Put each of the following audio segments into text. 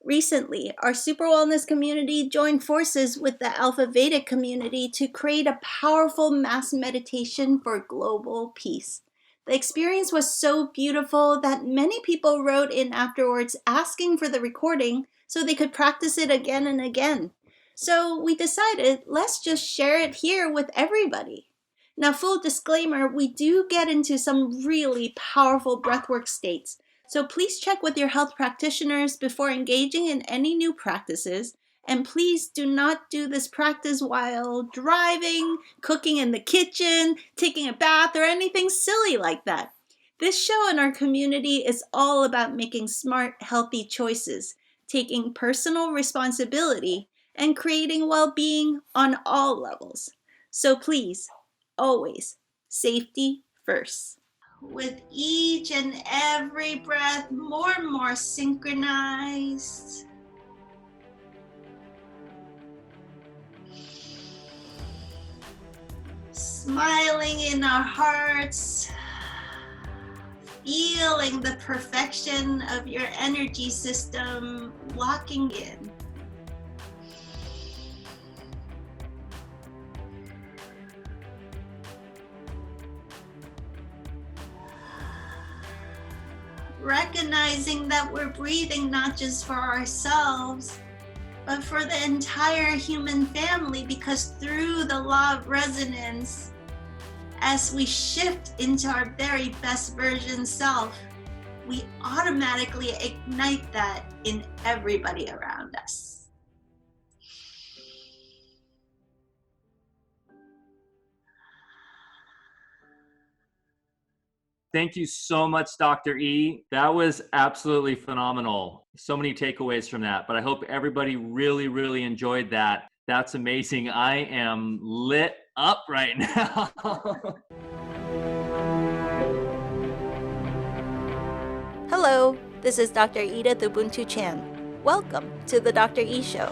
Recently, our SuperWellness community joined forces with the Alpha Vedic community to create a powerful mass meditation for global peace. The experience was so beautiful that many people wrote in afterwards asking for the recording so they could practice it again and again. So we decided, let's just share it here with everybody. Now, full disclaimer, we do get into some really powerful breathwork states. So please check with your health practitioners before engaging in any new practices. And please do not do this practice while driving, cooking in the kitchen, taking a bath, or anything silly like that. This show in our community is all about making smart, healthy choices, taking personal responsibility, and creating well-being on all levels. So please, always, safety first. With each and every breath, more and more synchronized. Smiling in our hearts, feeling the perfection of your energy system locking in. Recognizing that we're breathing not just for ourselves, but for the entire human family, because through the law of resonance, as we shift into our very best version self, we automatically ignite that in everybody around us. Thank you so much, Dr. E. That was absolutely phenomenal. So many takeaways from that, but I hope everybody really, really enjoyed that. That's amazing. I am lit up right now. Hello, this is Dr. Edith Ubuntu Chan. Welcome to the Dr. E Show,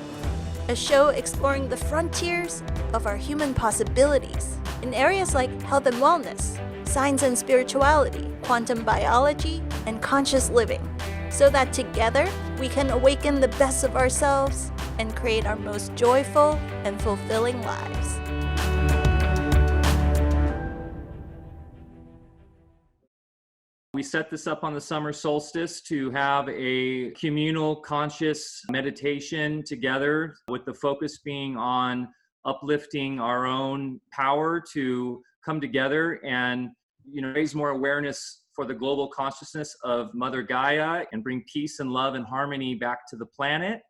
a show exploring the frontiers of our human possibilities in areas like health and wellness, science and spirituality, quantum biology, and conscious living, so that together we can awaken the best of ourselves and create our most joyful and fulfilling lives. We set this up on the summer solstice to have a communal conscious meditation together, with the focus being on uplifting our own power to come together and raise more awareness for the global consciousness of Mother Gaia and bring peace and love and harmony back to the planet.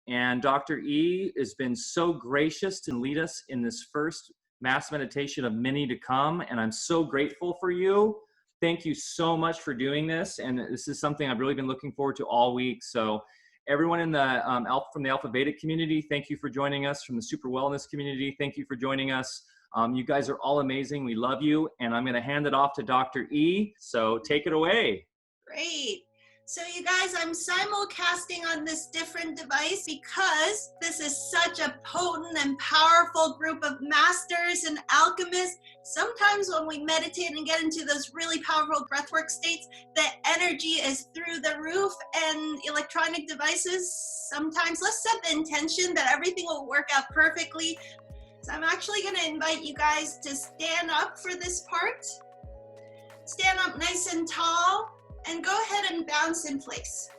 And Dr. E has been so gracious to lead us in this first mass meditation of many to come, and I'm so grateful for you. Thank you so much for doing this, and this is something I've really been looking forward to all week. So everyone in the from the Alpha Vedic community, thank you for joining us. From the SuperWellness community, thank you for joining us. You guys are all amazing. We love you. And I'm going to hand it off to Dr. E. So take it away. Great. So you guys, I'm simulcasting on this different device because this is such a potent and powerful group of masters and alchemists. Sometimes when we meditate and get into those really powerful breathwork states, the energy is through the roof, and electronic devices, sometimes let's set the intention that everything will work out perfectly. So I'm actually going to invite you guys to stand up for this part. Stand up nice and tall and go ahead and bounce in place.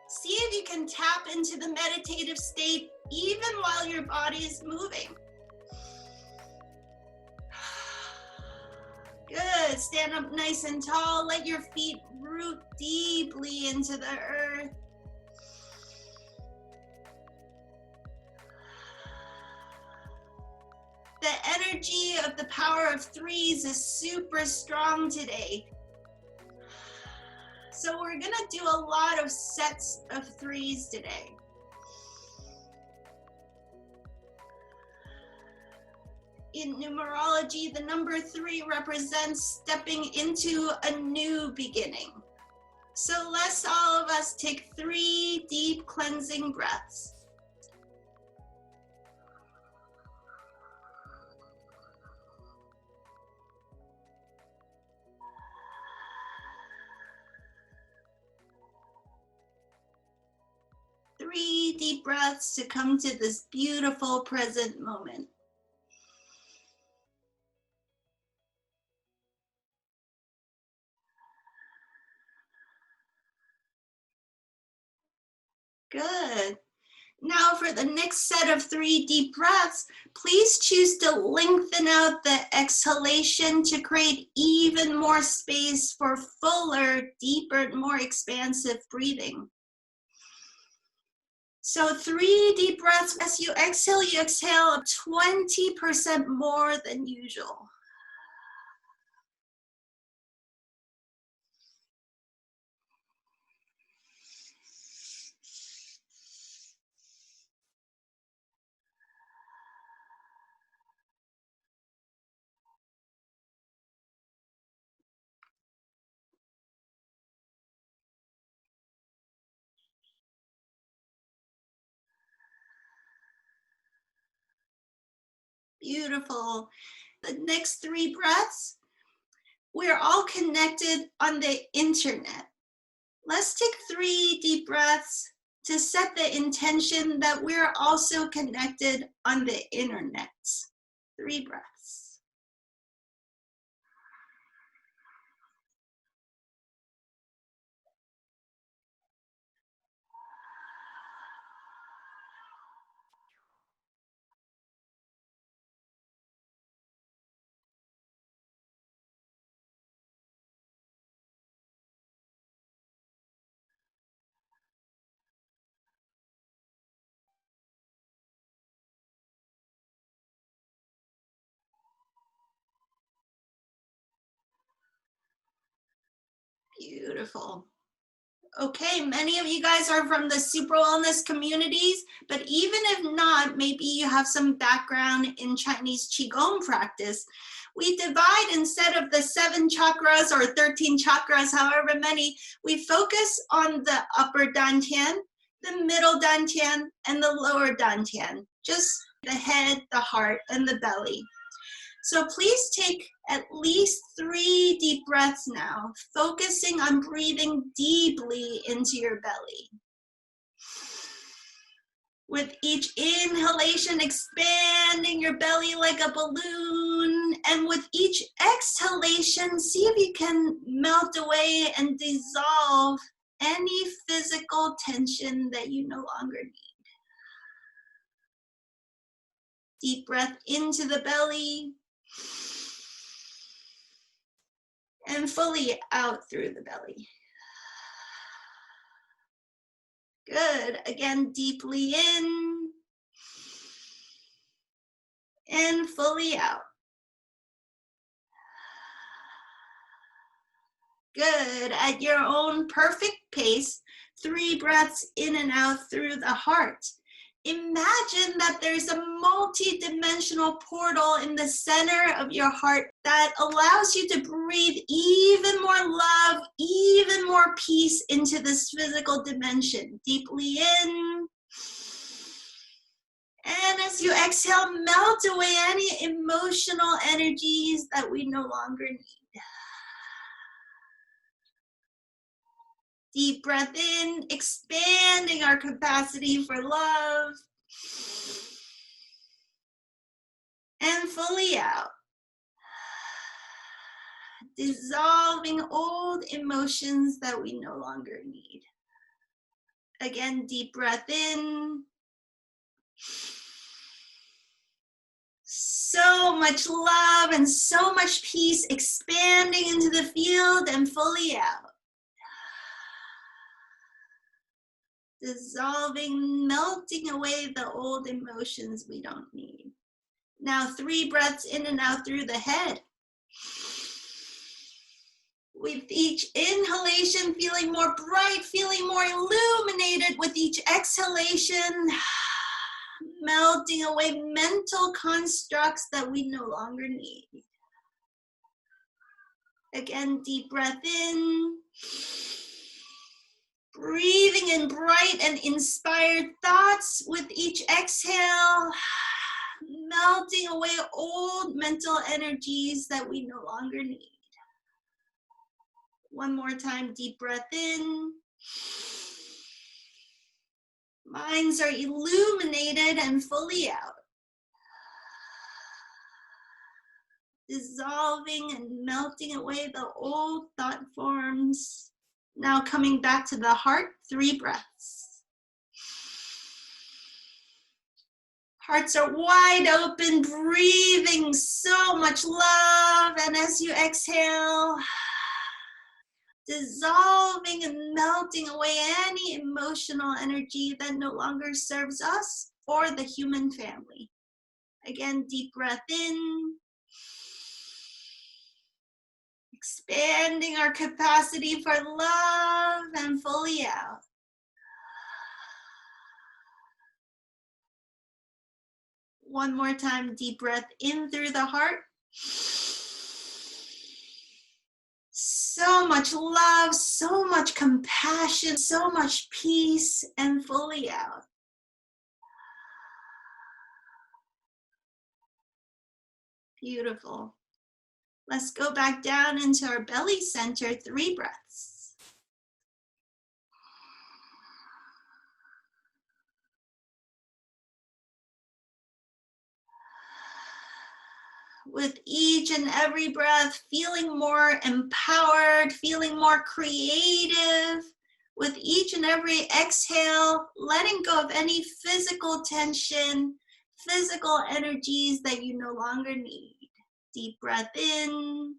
See if you can tap into the meditative state even while your body is moving. Good. Stand up nice and tall. Let your feet root deeply into the earth. The energy of the power of threes is super strong today. So we're going to do a lot of sets of threes today. In numerology, the number 3 represents stepping into a new beginning. So let's all of us take 3 deep cleansing breaths. deep breaths to come to this beautiful present moment. Good. Now for the next set of 3 deep breaths, please choose to lengthen out the exhalation to create even more space for fuller, deeper, more expansive breathing. So 3 deep breaths. As you exhale 20% more than usual. Beautiful. The next 3 breaths, we're all connected on the internet. Let's take 3 deep breaths to set the intention that we're also connected on the internet. 3 breaths. Beautiful. Okay, many of you guys are from the SuperWellness communities, but even if not, maybe you have some background in Chinese Qigong practice. We divide, instead of the 7 chakras or 13 chakras, however many, we focus on the upper dantian, the middle dantian, and the lower dantian, just the head, the heart, and the belly. So please take at least 3 deep breaths now, focusing on breathing deeply into your belly. With each inhalation, expanding your belly like a balloon. And with each exhalation, see if you can melt away and dissolve any physical tension that you no longer need. Deep breath into the belly. And fully out through the belly. Good. Again, deeply in and fully out. Good. At your own perfect pace, 3 breaths in and out through the heart. Imagine that there's a multi-dimensional portal in the center of your heart that allows you to breathe even more love, even more peace into this physical dimension. Deeply in. And as you exhale, melt away any emotional energies that we no longer need. Deep breath in, expanding our capacity for love. And fully out. Dissolving old emotions that we no longer need. Again, deep breath in. So much love and so much peace expanding into the field and fully out. Dissolving, melting away the old emotions we don't need. Now 3 breaths in and out through the head. With each inhalation, feeling more bright, feeling more illuminated. With each exhalation, melting away mental constructs that we no longer need. Again, deep breath in. Breathing in bright and inspired thoughts with each exhale, melting away old mental energies that we no longer need. One more time, deep breath in. Minds are illuminated and fully out. Dissolving and melting away the old thought forms. Now coming back to the heart, 3 breaths. Hearts are wide open, breathing so much love. And as you exhale, dissolving and melting away any emotional energy that no longer serves us or the human family. Again, deep breath in. Expanding our capacity for love and fully out. One more time, deep breath in through the heart. So much love, so much compassion, so much peace, and fully out. Beautiful. Let's go back down into our belly center, 3 breaths. With each and every breath, feeling more empowered, feeling more creative. With each and every exhale, letting go of any physical tension, physical energies that you no longer need. Deep breath in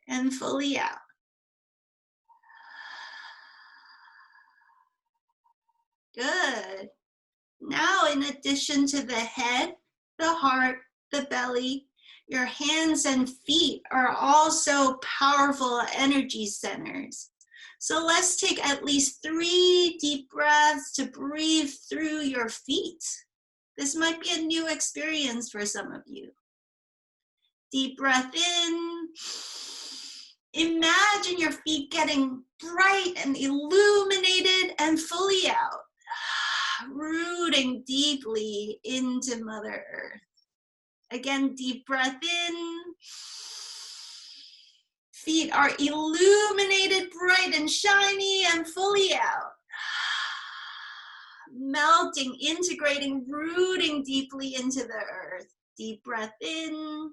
and fully out. Good. Now, in addition to the head, the heart, the belly, your hands and feet are also powerful energy centers. So let's take at least 3 deep breaths to breathe through your feet. This might be a new experience for some of you. Deep breath in. Imagine your feet getting bright and illuminated and fully out. Rooting deeply into Mother Earth. Again, deep breath in. Feet are illuminated, bright and shiny, and fully out. Melting, integrating, rooting deeply into the earth. Deep breath in.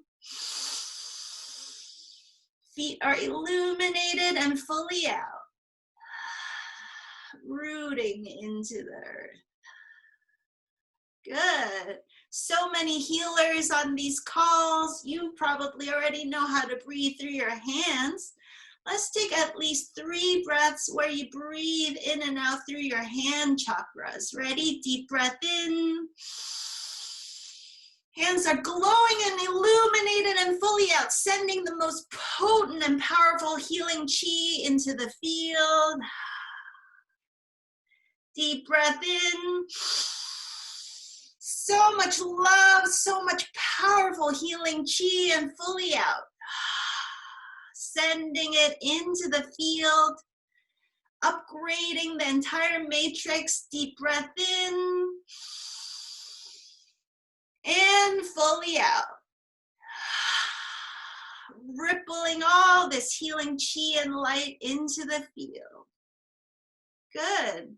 Feet are illuminated and fully out. Rooting into the earth. Good. So many healers on these calls. You probably already know how to breathe through your hands. Let's take at least 3 breaths where you breathe in and out through your hand chakras. Ready? Deep breath in. Hands are glowing and illuminated and fully out, sending the most potent and powerful healing chi into the field. Deep breath in. So much love, so much powerful healing chi, and fully out. Sending it into the field, upgrading the entire matrix. Deep breath in and fully out. Rippling all this healing chi and light into the field. Good.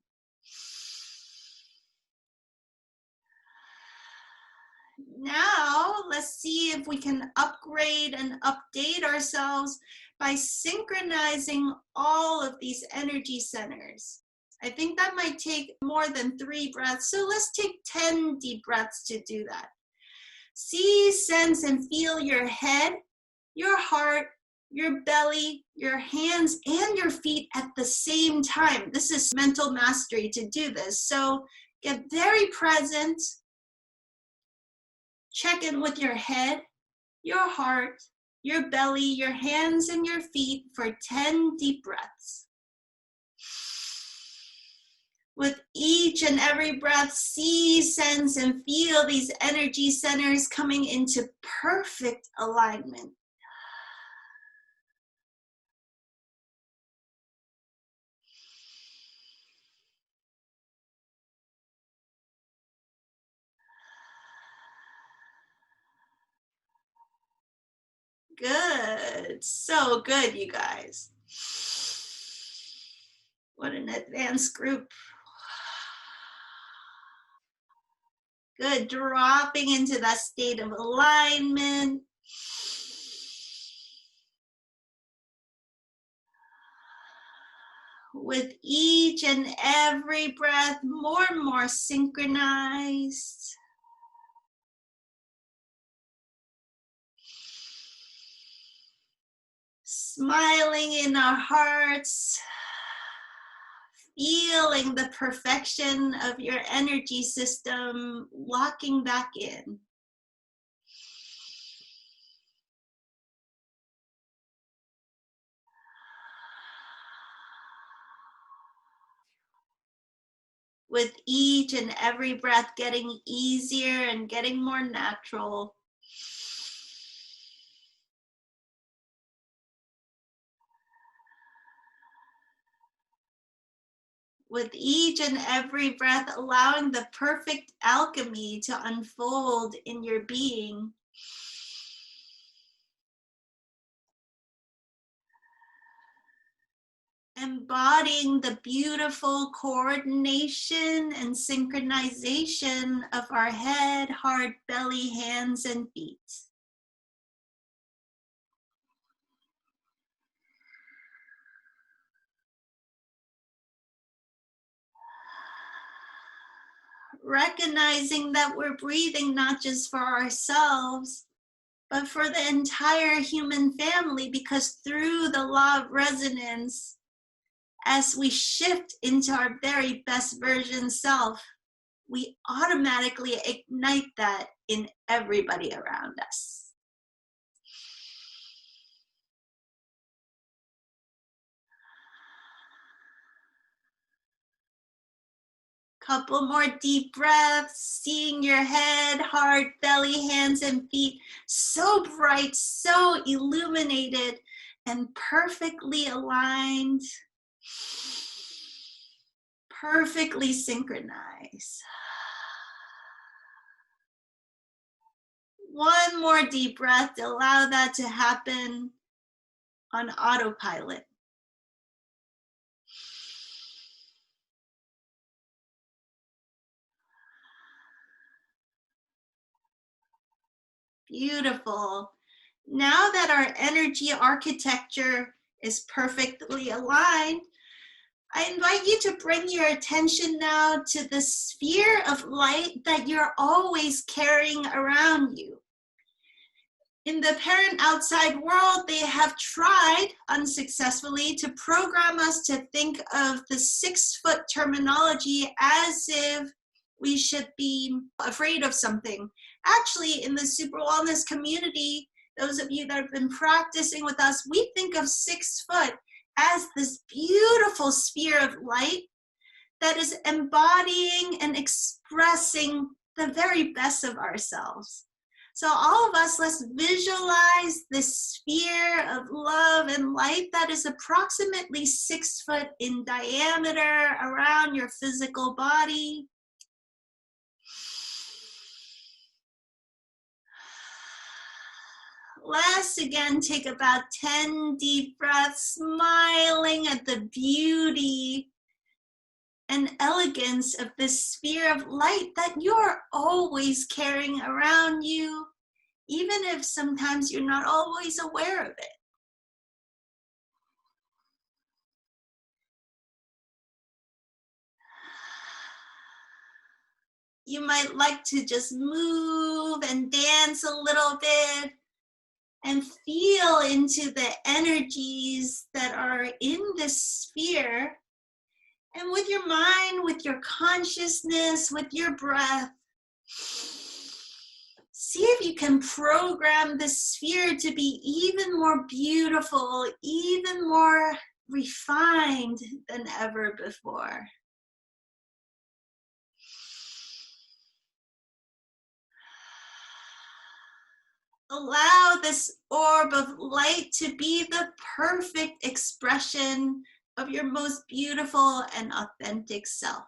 Now, let's see if we can upgrade and update ourselves by synchronizing all of these energy centers. I think that might take more than 3 breaths, so let's take 10 deep breaths to do that. See, sense, and feel your head, your heart, your belly, your hands, and your feet at the same time. This is mental mastery to do this, so get very present. Check in with your head, your heart, your belly, your hands, and your feet for 10 deep breaths. With each and every breath, see, sense, and feel these energy centers coming into perfect alignment. Good. So good, you guys. What an advanced group. Good. Dropping into that state of alignment. With each and every breath, more and more synchronized. Smiling in our hearts. Feeling the perfection of your energy system locking back in. With each and every breath getting easier and getting more natural. With each and every breath, allowing the perfect alchemy to unfold in your being. Embodying the beautiful coordination and synchronization of our head, heart, belly, hands, and feet. Recognizing that we're breathing not just for ourselves, but for the entire human family, because through the law of resonance, as we shift into our very best version self, we automatically ignite that in everybody around us. Couple more deep breaths, seeing your head, heart, belly, hands, and feet so bright, so illuminated, and perfectly aligned, perfectly synchronized. One more deep breath to allow that to happen on autopilot. Beautiful. Now that our energy architecture is perfectly aligned, I invite you to bring your attention now to the sphere of light that you're always carrying around you. In the parent outside world, they have tried unsuccessfully to program us to think of the 6-foot terminology as if we should be afraid of something. Actually, in the SuperWellness community, those of you that have been practicing with us, we think of 6 foot as this beautiful sphere of light that is embodying and expressing the very best of ourselves. So all of us, let's visualize this sphere of love and light that is approximately 6 foot in diameter around your physical body. Let's again take about 10 deep breaths, smiling at the beauty and elegance of this sphere of light that you're always carrying around you, even if sometimes you're not always aware of it. You might like to just move and dance a little bit and feel into the energies that are in this sphere. And with your mind, with your consciousness, with your breath, see if you can program this sphere to be even more beautiful, even more refined than ever before. Allow this orb of light to be the perfect expression of your most beautiful and authentic self.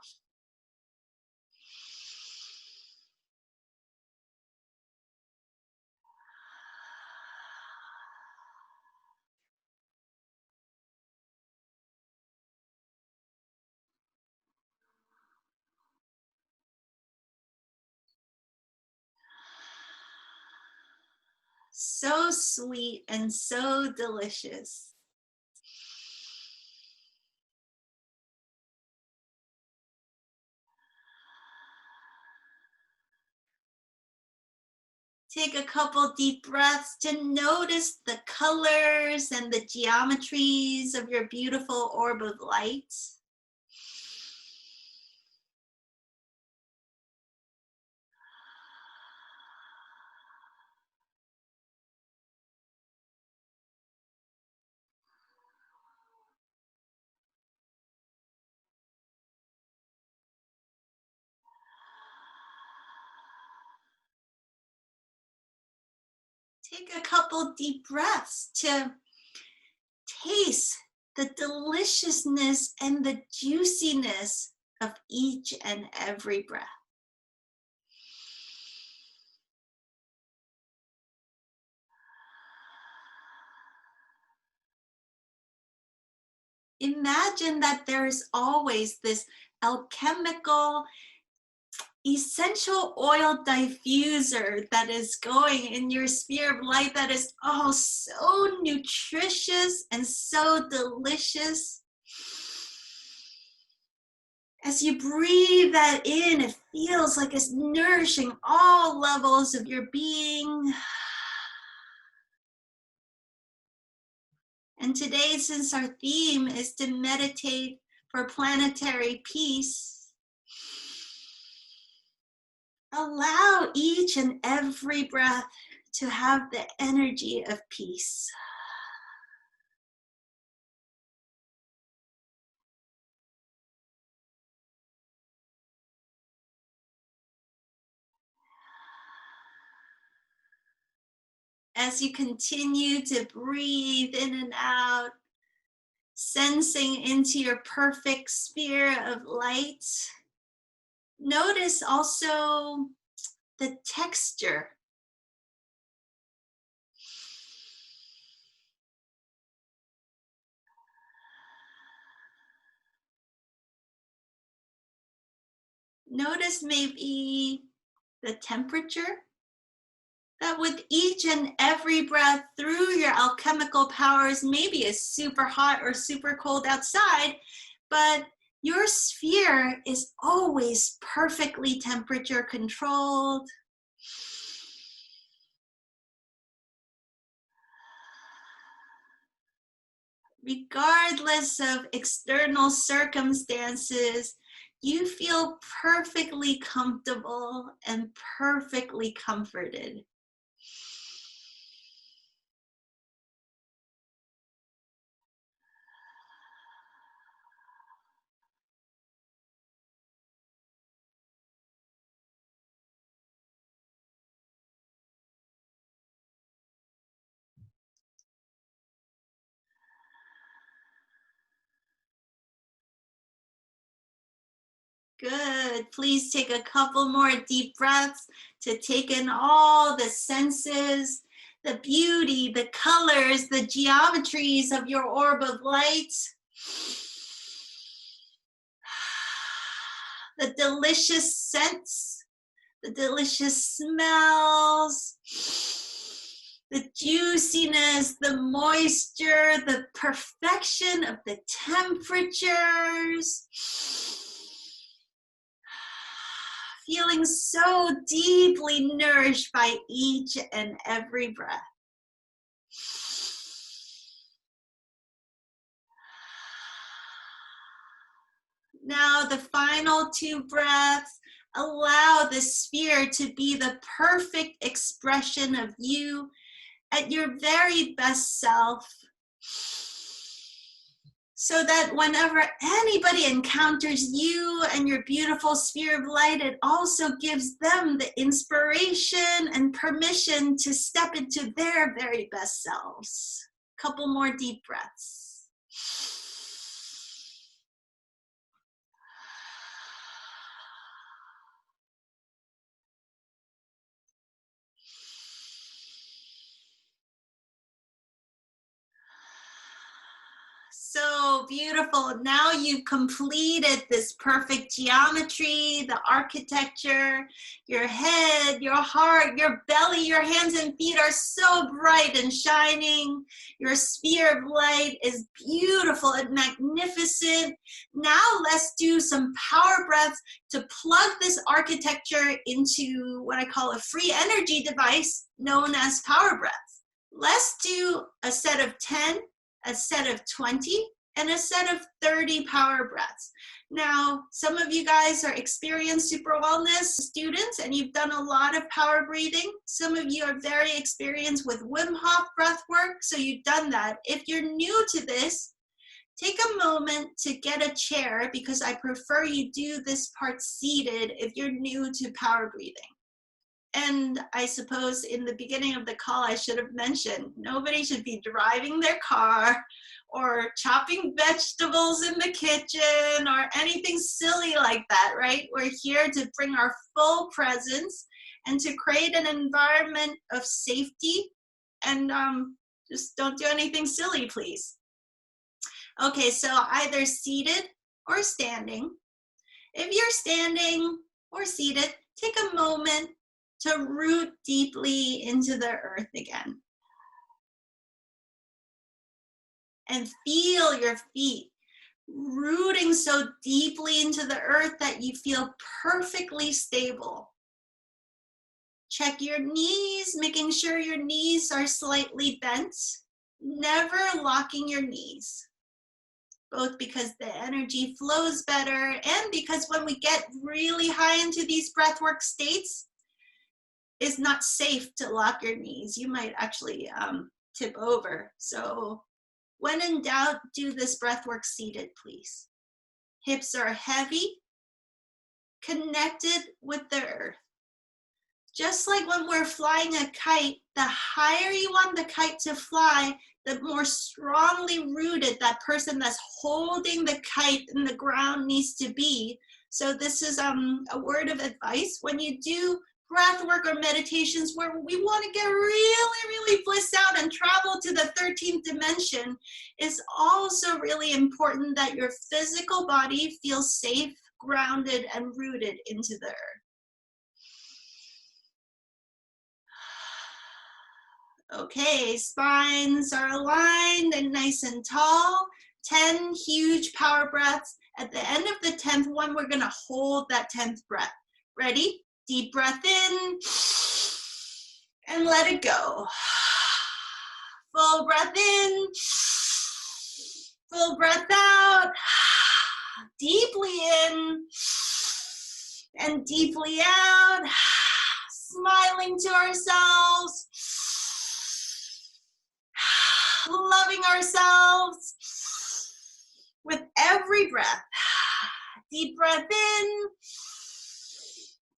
So sweet and so delicious. Take a couple deep breaths to notice the colors and the geometries of your beautiful orb of light. Take a couple deep breaths to taste the deliciousness and the juiciness of each and every breath. Imagine that there is always this alchemical essential oil diffuser that is going in your sphere of light that is oh so nutritious and so delicious. As you breathe that in, it feels like it's nourishing all levels of your being. And today, since our theme is to meditate for planetary peace, allow each and every breath to have the energy of peace. As you continue to breathe in and out, sensing into your perfect sphere of light, notice also the texture. Notice maybe the temperature. That with each and every breath through your alchemical powers, maybe it's super hot or super cold outside, but your sphere is always perfectly temperature controlled. Regardless of external circumstances, you feel perfectly comfortable and perfectly comforted. Good. Please take a couple more deep breaths to take in all the senses, the beauty, the colors, the geometries of your orb of light. The delicious scents, the delicious smells, the juiciness, the moisture, the perfection of the temperatures. Feeling so deeply nourished by each and every breath. Now the final 2 breaths, allow the sphere to be the perfect expression of you at your very best self, so that whenever anybody encounters you and your beautiful sphere of light, it also gives them the inspiration and permission to step into their very best selves. Couple more deep breaths. So Oh, beautiful. Now you've completed this perfect geometry, the architecture, your head, your heart, your belly, your hands and feet are so bright and shining. Your sphere of light is beautiful and magnificent. Now let's do some power breaths to plug this architecture into what I call a free energy device known as power breaths. Let's do a set of 10, a set of 20, and a set of 30 power breaths. Now, some of you guys are experienced Super Wellness students and you've done a lot of power breathing. Some of you are very experienced with Wim Hof breath work, so you've done that. If you're new to this, take a moment to get a chair because I prefer you do this part seated if you're new to power breathing. And I suppose in the beginning of the call, I should have mentioned, nobody should be driving their car or chopping vegetables in the kitchen or anything silly like that, right? We're here to bring our full presence and to create an environment of safety, and just don't do anything silly, please. Okay, so either seated or standing. If you're standing or seated, take a moment to root deeply into the earth again. And feel your feet rooting so deeply into the earth that you feel perfectly stable. Check your knees, making sure your knees are slightly bent, never locking your knees. Both because the energy flows better and because when we get really high into these breathwork states, it's not safe to lock your knees. You might actually tip over. So when in doubt, do this breathwork seated, please. Hips are heavy, connected with the earth. Just like when we're flying a kite, the higher you want the kite to fly, the more strongly rooted that person that's holding the kite in the ground needs to be. So this is a word of advice. When you do breath work or meditations where we want to get really, really blissed out and travel to the 13th dimension, it's also really important that your physical body feels safe, grounded, and rooted into the earth. Okay, spines are aligned and nice and tall. 10 huge power breaths. At the end of the 10th one, we're going to hold that 10th breath. Ready? Deep breath in and let it go. Full breath in, full breath out. Deeply in and deeply out. Smiling to ourselves. Loving ourselves with every breath. Deep breath in,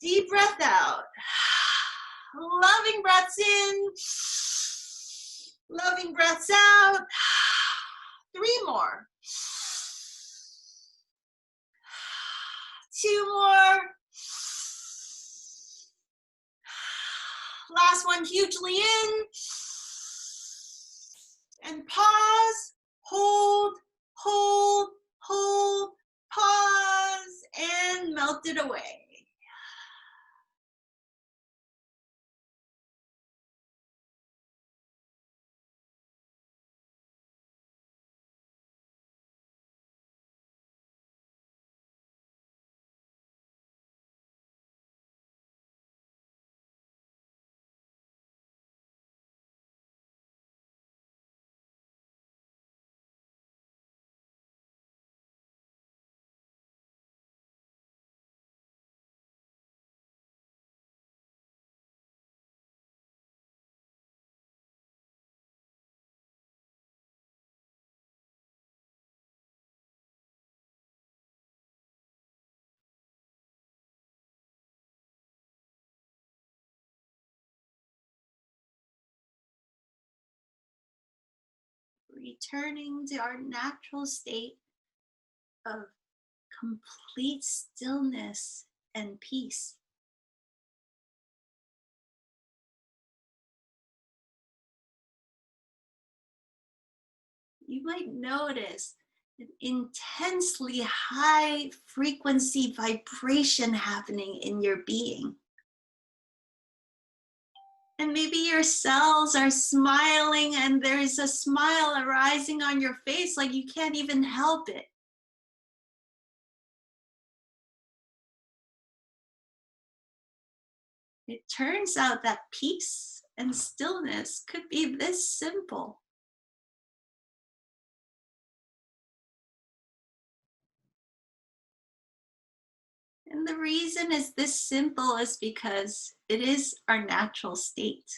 deep breath out. Loving breaths in, loving breaths out. 3 more. 2 more. Last one, hugely in. And pause, hold, hold, hold, pause, and melt it away. Returning to our natural state of complete stillness and peace. You might notice an intensely high frequency vibration happening in your being. And maybe your cells are smiling and there's a smile arising on your face like you can't even help it. It turns out that peace and stillness could be this simple. And the reason is this simple is because it is our natural state.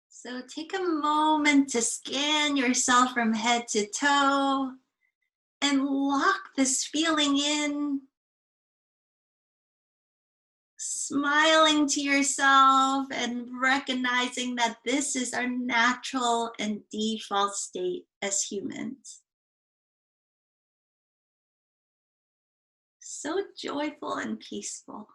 So take a moment to scan yourself from head to toe and lock this feeling in, smiling to yourself and recognizing that this is our natural and default state as humans. So joyful and peaceful.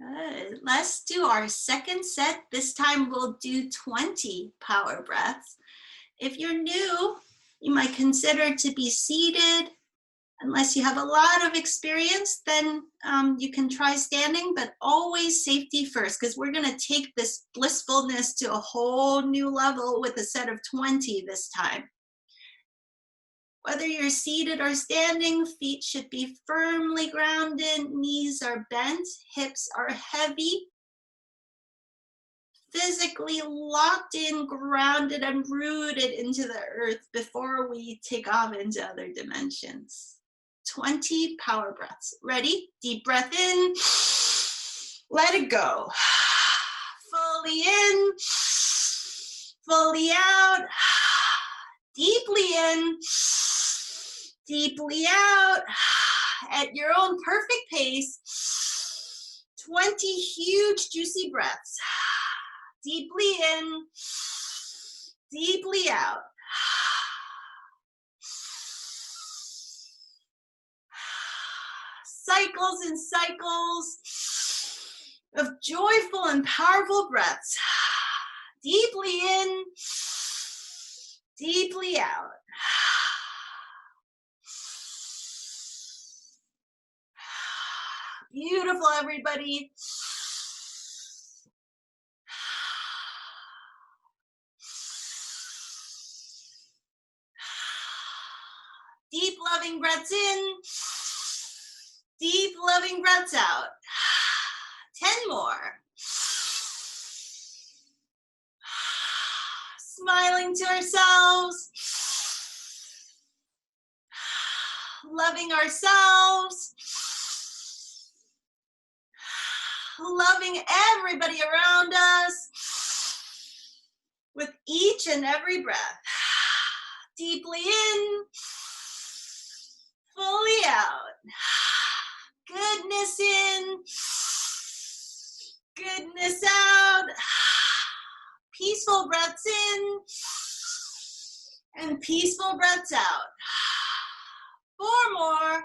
Good. Let's do our second set. This time we'll do 20 power breaths. If you're new, you might consider to be seated. Unless you have a lot of experience, then you can try standing, but always safety first, because we're going to take this blissfulness to a whole new level with a set of 20 this time. Whether you're seated or standing, feet should be firmly grounded, knees are bent, hips are heavy. Physically locked in, grounded, and rooted into the earth before we take off into other dimensions. 20 power breaths. Ready? Deep breath in. Let it go. Fully in. Fully out. Deeply in. Deeply out. At your own perfect pace. 20 huge, juicy breaths. Deeply in. Deeply out. Cycles and cycles of joyful and powerful breaths. Deeply in, deeply out. Beautiful, everybody. Deep, loving breaths in. Deep, loving breaths out. 10 more. Smiling to ourselves. Loving ourselves. Loving everybody around us. With each and every breath. Deeply in. Fully out. Goodness in. Goodness out. Peaceful breaths in. And peaceful breaths out. 4 more.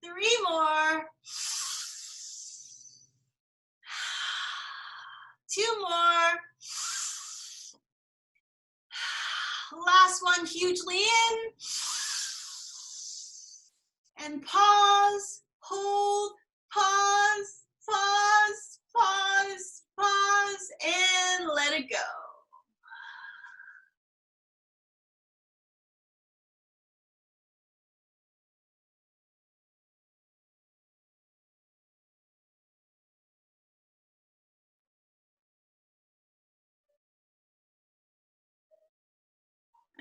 3 more. 2 more. Last one, hugely in. And pause, hold, pause, pause, pause, pause, and let it go.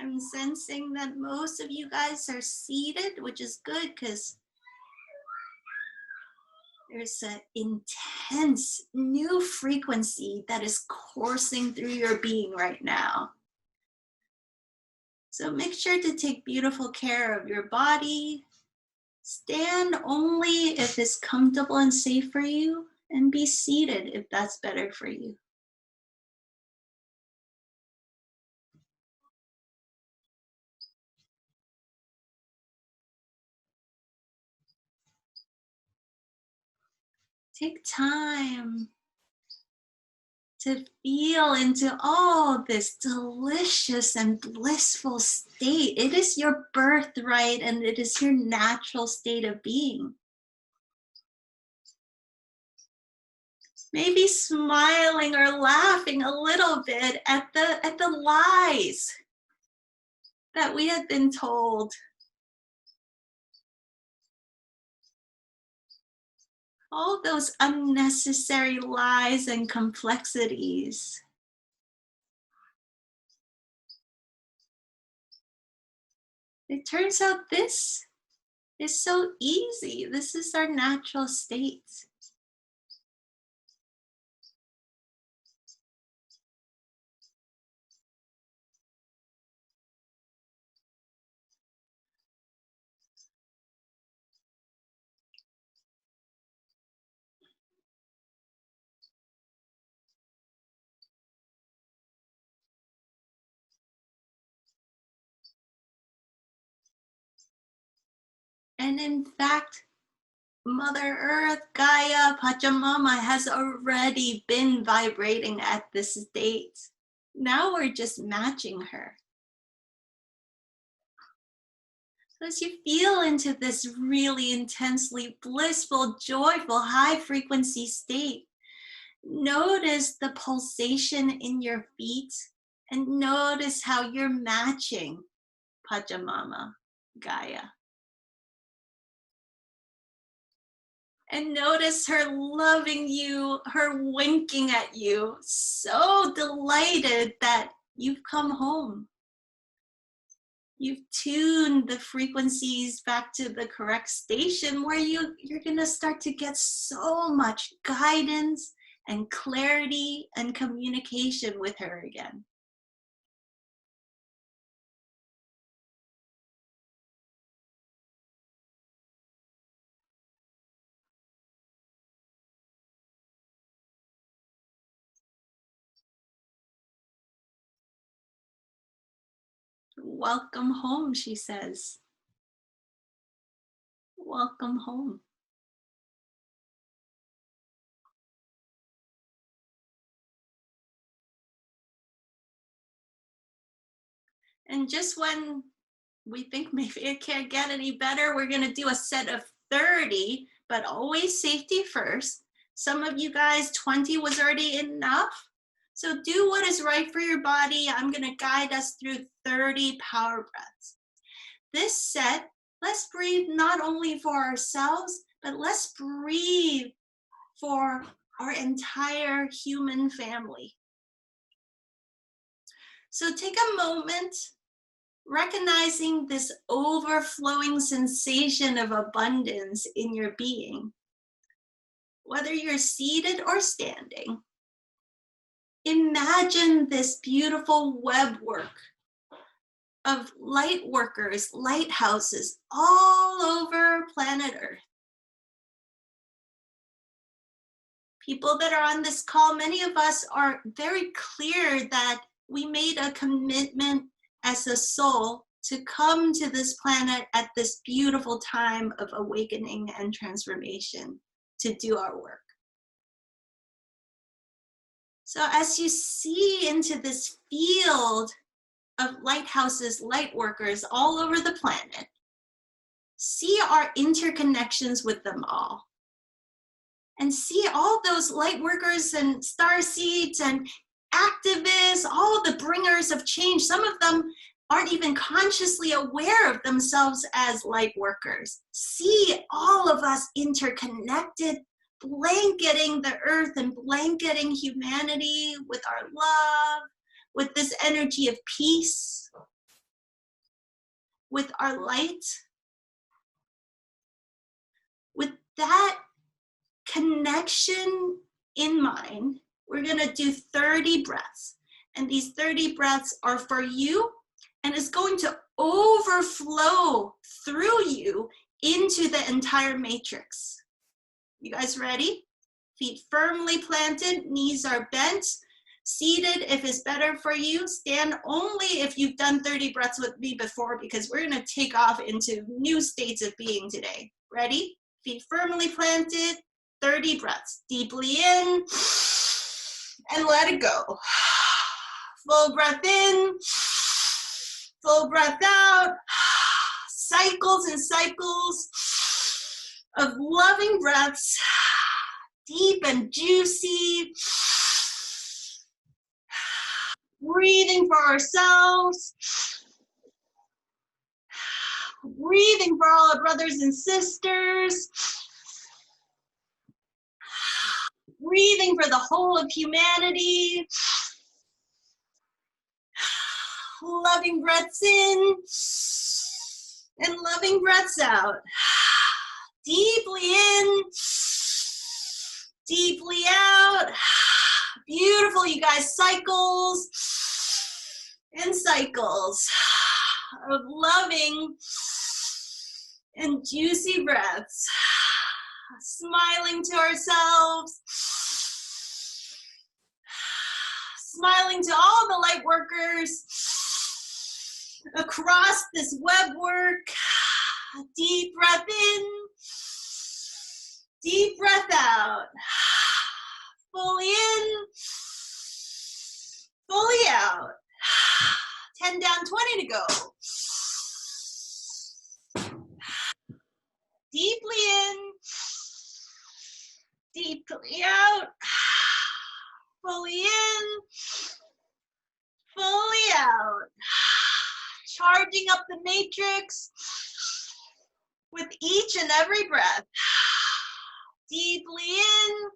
I'm sensing that most of you guys are seated, which is good because there's an intense new frequency that is coursing through your being right now. So make sure to take beautiful care of your body. Stand only if it's comfortable and safe for you, and be seated if that's better for you. Take time to feel into all this delicious and blissful state. It is your birthright and it is your natural state of being. Maybe smiling or laughing a little bit at the lies that we had been told. All those unnecessary lies and complexities. It turns out this is so easy. This is our natural state. And in fact, Mother Earth, Gaia, Pachamama has already been vibrating at this state. Now we're just matching her. So as you feel into this really intensely blissful, joyful, high frequency state, notice the pulsation in your feet and notice how you're matching Pachamama, Gaia. And notice her loving you, her winking at you, so delighted that you've come home. You've tuned the frequencies back to the correct station where you're gonna start to get so much guidance and clarity and communication with her again. Welcome home, she says. Welcome home. And just when we think maybe it can't get any better, we're going to do a set of 30, but always safety first. Some of you guys, 20 was already enough. So do what is right for your body. I'm going to guide us through 30 power breaths. This set, let's breathe not only for ourselves, but let's breathe for our entire human family. So take a moment, recognizing this overflowing sensation of abundance in your being. Whether you're seated or standing, imagine this beautiful webwork of light workers, lighthouses all over planet Earth. People that are on this call, many of us are very clear that we made a commitment as a soul to come to this planet at this beautiful time of awakening and transformation to do our work. So as you see into this field of lighthouses, light workers all over the planet, see our interconnections with them all. And see all those light workers and star seeds and activists, all the bringers of change. Some of them aren't even consciously aware of themselves as light workers. See all of us interconnected, blanketing the earth and blanketing humanity with our love, with this energy of peace. with our light, with that connection in mind, we're gonna do 30 breaths. And these 30 breaths are for you, and it's going to overflow through you into the entire matrix. You guys ready? Feet firmly planted, knees are bent. Seated if it's better for you. Stand only if you've done 30 breaths with me before, because we're gonna take off into new states of being today. Ready? Feet firmly planted, 30 breaths. Deeply in, and let it go. Full breath in, full breath out. Cycles and cycles of loving breaths, deep and juicy. Breathing for ourselves. Breathing for all our brothers and sisters. Breathing for the whole of humanity. Loving breaths in and loving breaths out. Deeply in, deeply out. Beautiful, you guys. Cycles and cycles of loving and juicy breaths. Smiling to ourselves. Smiling to all the light workers across this web work. Deep breath in, deep breath out. Fully in, fully out. 10 down, 20 to go. Deeply in, deeply out. Fully in, fully out. Charging up the matrix with each and every breath. Deeply in,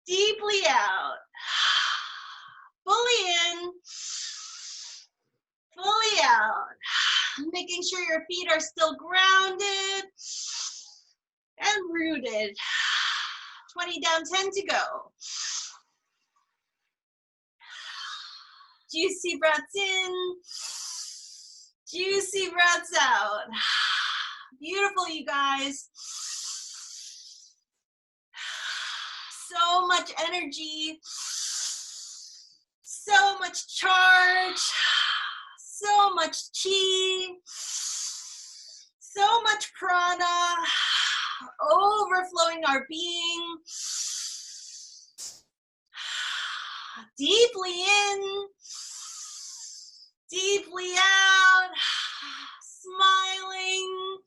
deeply out. Fully in, fully out. Making sure your feet are still grounded and rooted. 20 down, 10 to go. Juicy breaths in, juicy breaths out. Beautiful, you guys. So much energy, so much charge, so much chi, so much prana, overflowing our being. Deeply in, deeply out, smiling,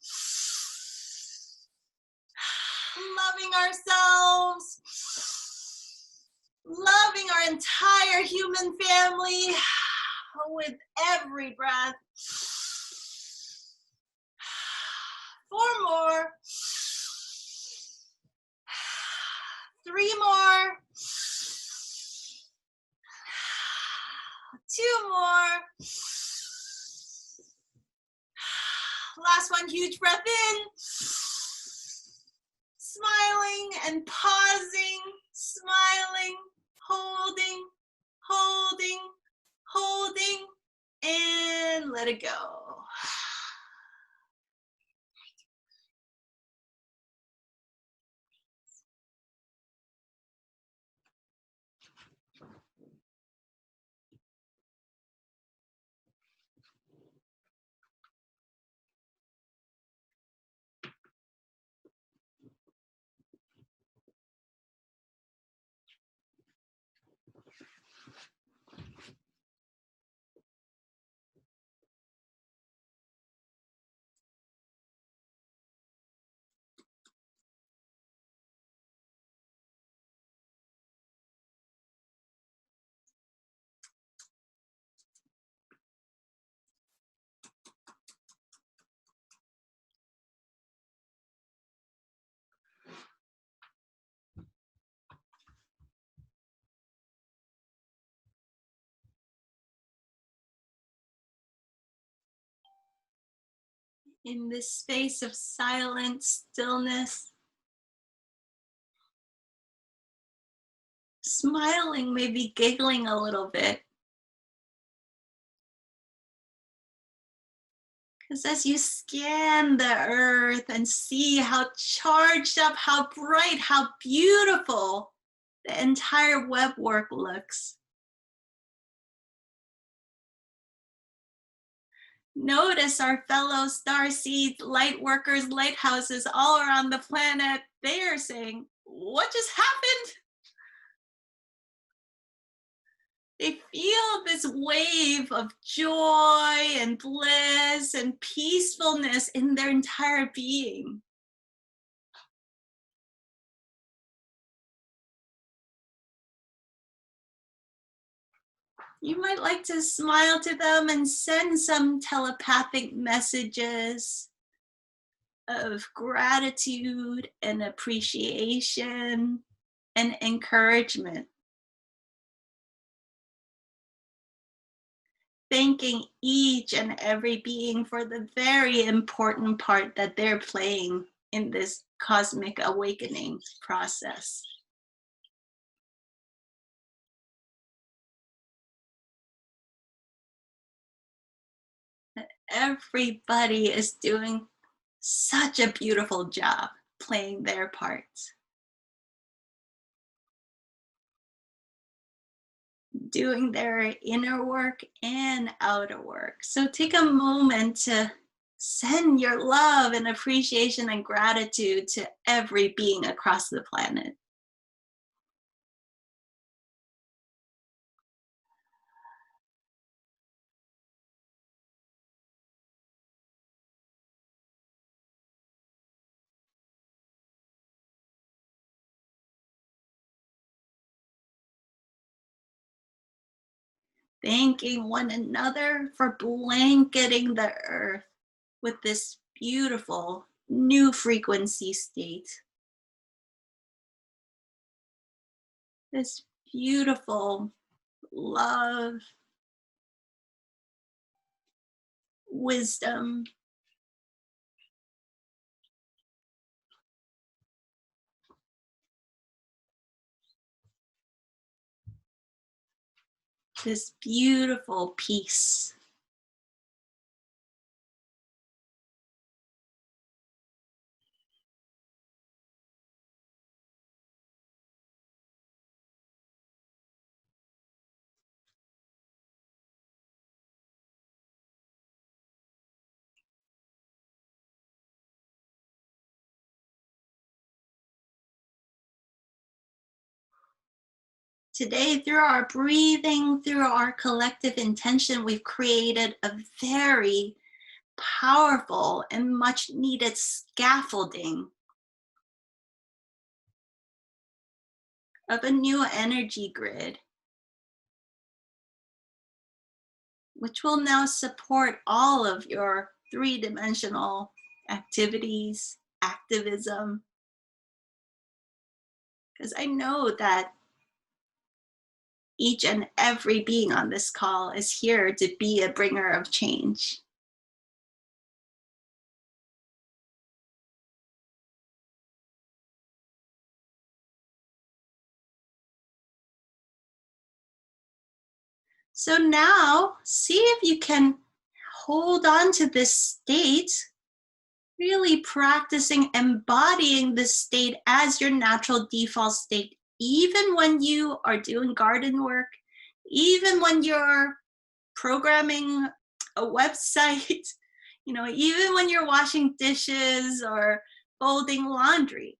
loving ourselves, loving our entire human family with every breath. 4 more. 3 more. 2 more. Last one, huge breath in. Smiling and pausing, smiling, holding, holding, holding, and let it go. in this space of silent stillness, smiling, maybe giggling a little bit. Because as you scan the earth and see how charged up, how bright, how beautiful the entire web work looks, notice our fellow starseeds, light workers, lighthouses all around the planet. They are saying, what just happened? They feel this wave of joy and bliss and peacefulness in their entire being. You might like to smile to them and send some telepathic messages of gratitude and appreciation and encouragement. Thanking each and every being for the very important part that they're playing in this cosmic awakening process. Everybody is doing such a beautiful job playing their parts, doing their inner work and outer work. So take a moment to send your love and appreciation and gratitude to every being across the planet. Thanking one another for blanketing the earth with this beautiful new frequency state. This beautiful love, wisdom, this beautiful peace. Today, through our breathing, through our collective intention, we've created a very powerful and much needed scaffolding of a new energy grid, which will now support all of your three-dimensional activities, activism. Because I know that each and every being on this call is here to be a bringer of change. So now, see if you can hold on to this state, really practicing embodying this state as your natural default state, even when you are doing garden work, even when you're programming a website, even when you're washing dishes or folding laundry.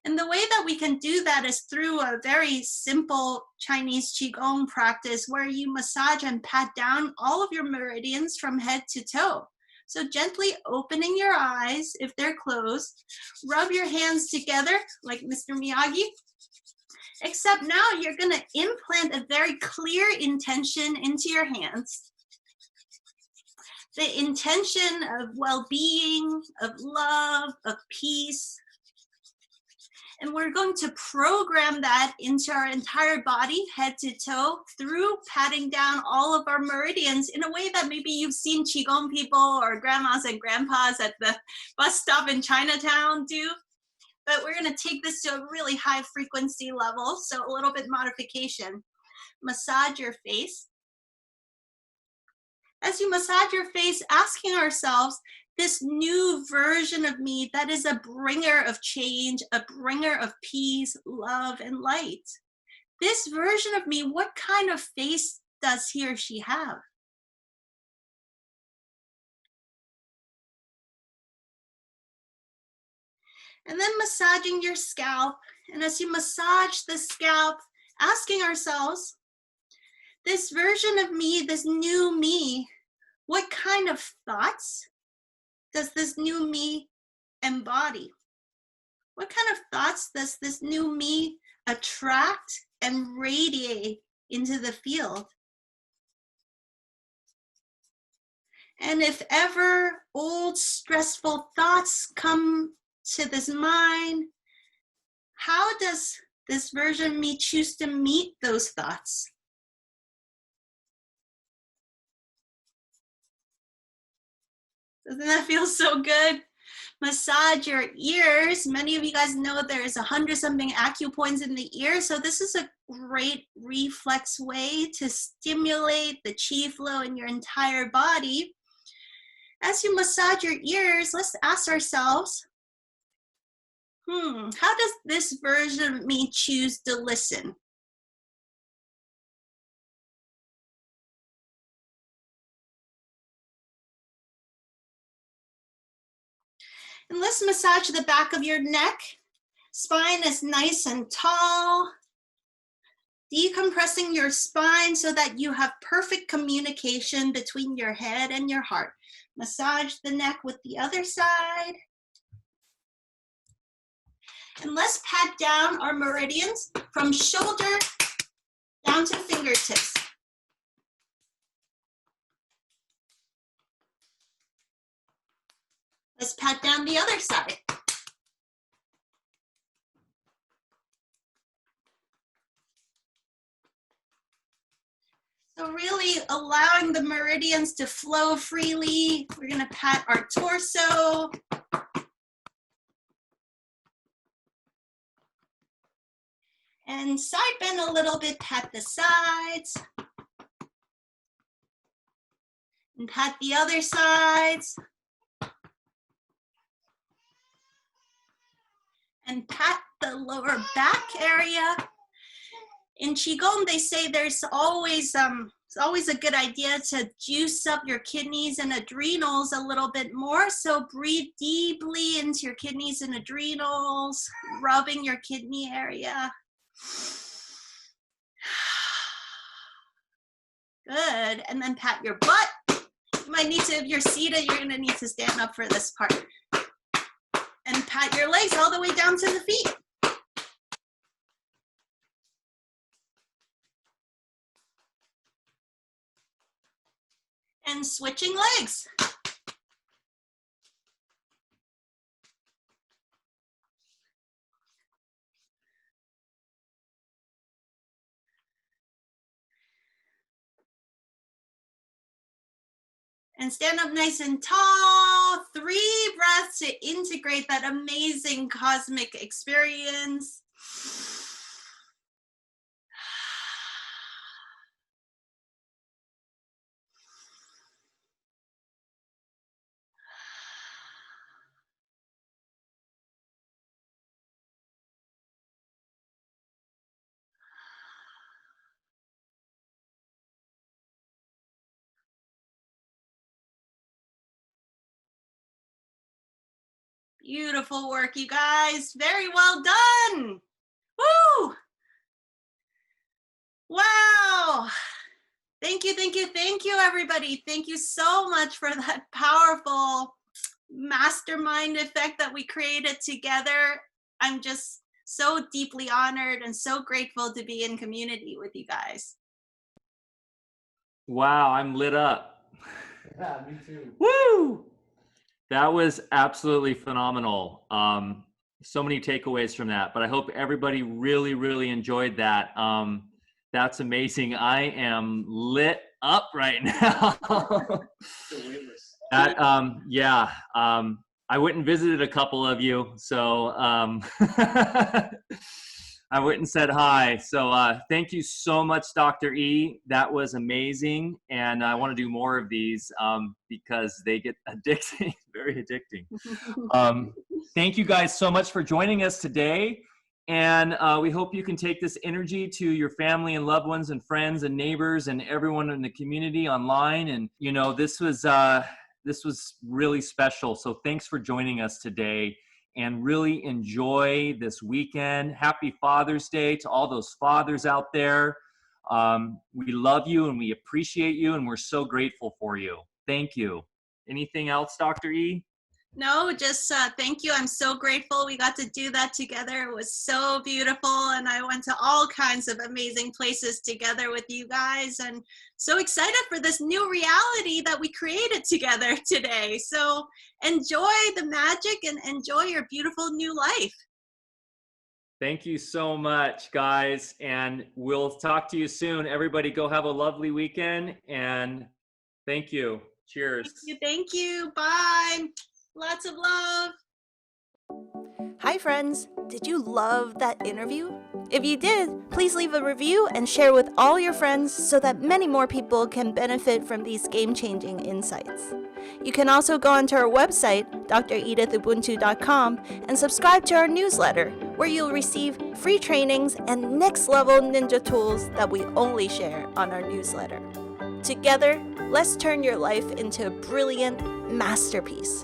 And the way that we can do that is through a very simple Chinese Qigong practice where you massage and pat down all of your meridians from head to toe. So gently opening your eyes if they're closed, rub your hands together like Mr. Miyagi, except now you're going to implant a very clear intention into your hands. The intention of well-being, of love, of peace. And we're going to program that into our entire body, head to toe, through patting down all of our meridians in a way that maybe you've seen Qigong people or grandmas and grandpas at the bus stop in Chinatown do. But we're going to take this to a really high frequency level, so a little bit modification. Massage your face. As you massage your face, asking ourselves, this new version of me that is a bringer of change, a bringer of peace, love, and light. This version of me, what kind of face does he or she have? And then massaging your scalp. And as you massage the scalp, asking ourselves, this version of me, this new me, what kind of thoughts does this new me embody? What kind of thoughts does this new me attract and radiate into the field? And if ever old stressful thoughts come to this mind, how does this version of me choose to meet those thoughts? Doesn't that feel so good? Massage your ears. Many of you guys know there's 100-something acupoints in the ear, so this is a great reflex way to stimulate the chi flow in your entire body. As you massage your ears, let's ask ourselves, how does this version of me choose to listen? And let's massage the back of your neck. Spine is nice and tall. Decompressing your spine so that you have perfect communication between your head and your heart. Massage the neck with the other side. And let's pat down our meridians from shoulder down to fingertips. Let's pat down the other side. So really allowing the meridians to flow freely. We're going to pat our torso. And side bend a little bit, pat the sides. And pat the other sides. And pat the lower back area. In Qigong, they say it's always a good idea to juice up your kidneys and adrenals a little bit more. So breathe deeply into your kidneys and adrenals, rubbing your kidney area. Good. And then pat your butt. You might need to, if you're seated, you're going to need to stand up for this part. And pat your legs all the way down to the feet. And switching legs. And stand up nice and tall. 3 breaths to integrate that amazing cosmic experience. Beautiful work, you guys. Very well done. Woo! Wow. Thank you, thank you, thank you, everybody. Thank you so much for that powerful mastermind effect that we created together. I'm just so deeply honored and so grateful to be in community with you guys. Wow, I'm lit up. Yeah, me too. Woo! That was absolutely phenomenal. So many takeaways from that, but I hope everybody really, really enjoyed that. That's amazing. I am lit up right now. I went and visited a couple of you, so I went and said hi. So thank you so much, Dr. E. That was amazing, and I want to do more of these because they get addicting, very addicting. Thank you guys so much for joining us today, and we hope you can take this energy to your family and loved ones and friends and neighbors and everyone in the community online. And you know, this was really special. So thanks for joining us today, and really enjoy this weekend. Happy Father's Day to all those fathers out there. We love you and we appreciate you, and we're so grateful for you. Thank you. Anything else, Dr. E? No, just thank you. I'm so grateful we got to do that together. It was so beautiful, and I went to all kinds of amazing places together with you guys, and so excited for this new reality that we created together today. So enjoy the magic and enjoy your beautiful new life. Thank you so much, guys, and we'll talk to you soon. Everybody go have a lovely weekend, and thank you. Cheers. Thank you. Bye. Lots of love. Hi friends, did you love that interview? If you did, please leave a review and share with all your friends so that many more people can benefit from these game-changing insights. You can also go onto our website, dredithubuntu.com, and subscribe to our newsletter, where you'll receive free trainings and next-level ninja tools that we only share on our newsletter. Together, let's turn your life into a brilliant masterpiece.